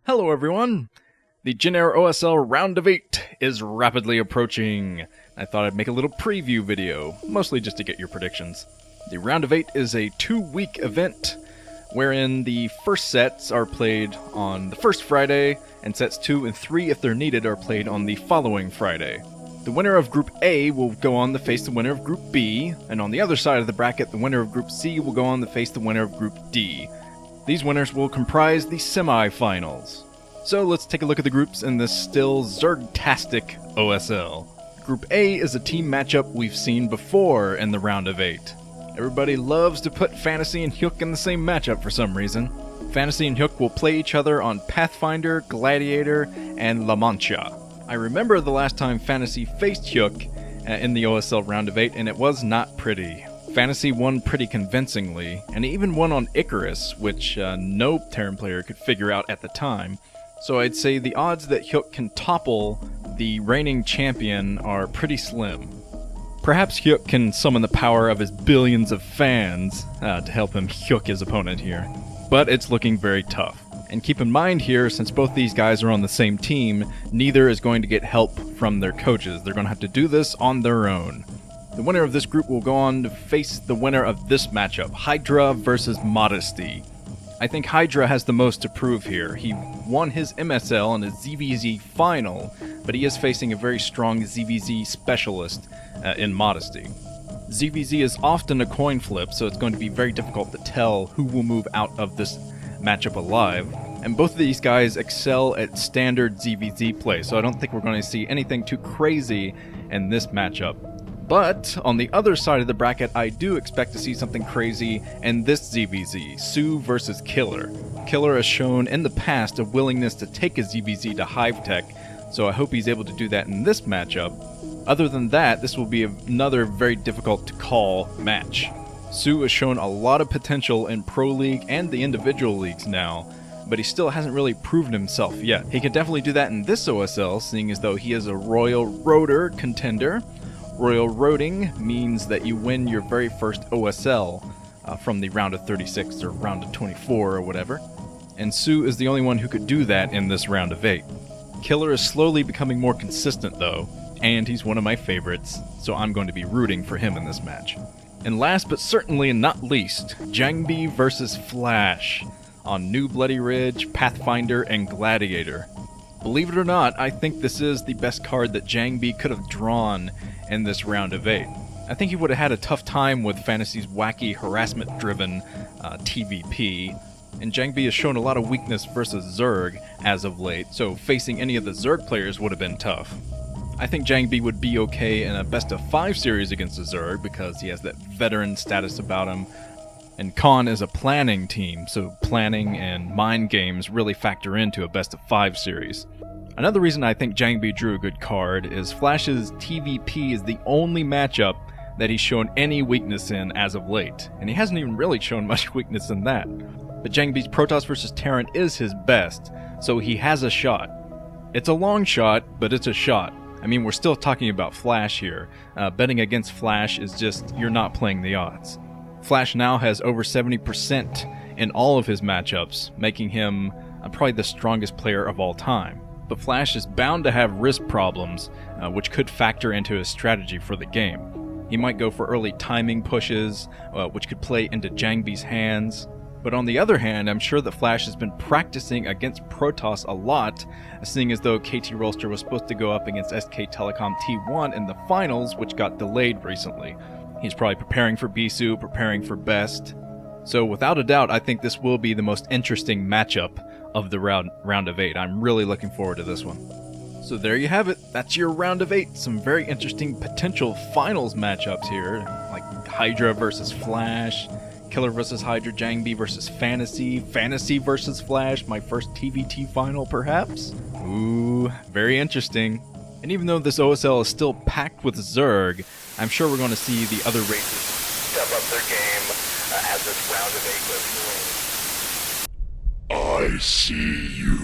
Hello everyone! The Jin Air OSL Round of 8 is rapidly approaching. I thought I'd make a little preview video, mostly just to get your predictions. The Round of 8 is a 2-week event, wherein the first sets are played on the first Friday, and sets 2 and 3, if they're needed, are played on the following Friday. The winner of Group A will go on to face the winner of Group B, and on the other side of the bracket, the winner of Group C will go on to face the winner of Group D. These winners will comprise the semi-finals. So let's take a look at the groups in this still Zerg-tastic OSL. Group A is a team matchup we've seen before in the Round of 8. Everybody loves to put Fantasy and Hyuk in the same matchup for some reason. Fantasy and Hyuk will play each other on Pathfinder, Gladiator, and La Mancha. I remember the last time Fantasy faced Hyuk in the OSL Round of 8, and it was not pretty. Fantasy won pretty convincingly, and even won on Icarus, which no Terran player could figure out at the time. So I'd say the odds that Hyuk can topple the reigning champion are pretty slim. Perhaps Hyuk can summon the power of his billions of fans to help him Hyuk his opponent here. But it's looking very tough. And keep in mind here, since both these guys are on the same team, neither is going to get help from their coaches. They're going to have to do this on their own. The winner of this group will go on to face the winner of this matchup, Hydra versus Modesty. I think Hydra has the most to prove here. He won his MSL in his ZVZ final, but he is facing a very strong ZVZ specialist in Modesty. ZVZ is often a coin flip, so it's going to be very difficult to tell who will move out of this matchup alive. And both of these guys excel at standard ZVZ play, so I don't think we're going to see anything too crazy in this matchup. But on the other side of the bracket, I do expect to see something crazy in this ZVZ, Sue versus Killer. Killer has shown in the past a willingness to take a ZVZ to Hive Tech, so I hope he's able to do that in this matchup. Other than that, this will be another very difficult to call match. Sue has shown a lot of potential in Pro League and the individual leagues now, but he still hasn't really proven himself yet. He could definitely do that in this OSL, seeing as though he is a Royal Roader contender. Royal Roading means that you win your very first OSL from the round of 36 or round of 24 or whatever. And Sue is the only one who could do that in this round of 8. Killer is slowly becoming more consistent though, and he's one of my favorites, so I'm going to be rooting for him in this match. And last but certainly not least, JangBi versus Flash on New Bloody Ridge, Pathfinder, and Gladiator. Believe it or not, I think this is the best card that JangBi could have drawn in this round of 8. I think he would have had a tough time with Fantasy's wacky, harassment-driven TVP, and JangBi has shown a lot of weakness versus Zerg as of late, so facing any of the Zerg players would have been tough. I think JangBi would be okay in a best-of-5 series against a Zerg because he has that veteran status about him, and Khan is a planning team, so planning and mind games really factor into a best-of-5 series. Another reason I think JangBi drew a good card is Flash's TVP is the only matchup that he's shown any weakness in as of late, and he hasn't even really shown much weakness in that. But JangBi's Protoss vs Terran is his best, so he has a shot. It's a long shot, but it's a shot. I mean, we're still talking about Flash here. Betting against Flash is just, you're not playing the odds. Flash now has over 70% in all of his matchups, making him probably the strongest player of all time. But Flash is bound to have wrist problems, which could factor into his strategy for the game. He might go for early timing pushes, which could play into JangBi's hands. But on the other hand, I'm sure that Flash has been practicing against Protoss a lot, seeing as though KT Rolster was supposed to go up against SK Telecom T1 in the finals, which got delayed recently. He's probably preparing for Bisu, preparing for Best. So without a doubt, I think this will be the most interesting matchup of the round of 8. I'm really looking forward to this one. So there you have it. That's your round of 8. Some very interesting potential finals matchups here, like Hydra versus Flash, Killer versus Hydra, JangBi versus Fantasy, Fantasy versus Flash, my first TVT final perhaps? Ooh, very interesting. And even though this OSL is still packed with Zerg, I'm sure we're going to see the other races step up their game as this round of 8 goes forward. I see you.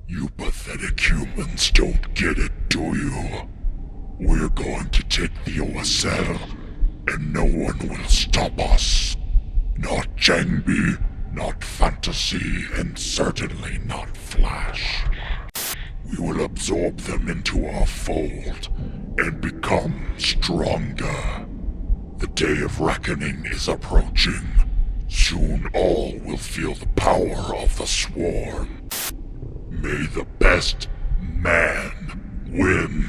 You pathetic humans don't get it, do you? We're going to take the OSL, and no one will stop us. Not JangBi, not fantasy, and certainly not flash. We will absorb them into our fold and become stronger. The day of reckoning is approaching. Soon all will feel the power of the swarm. May the best man win.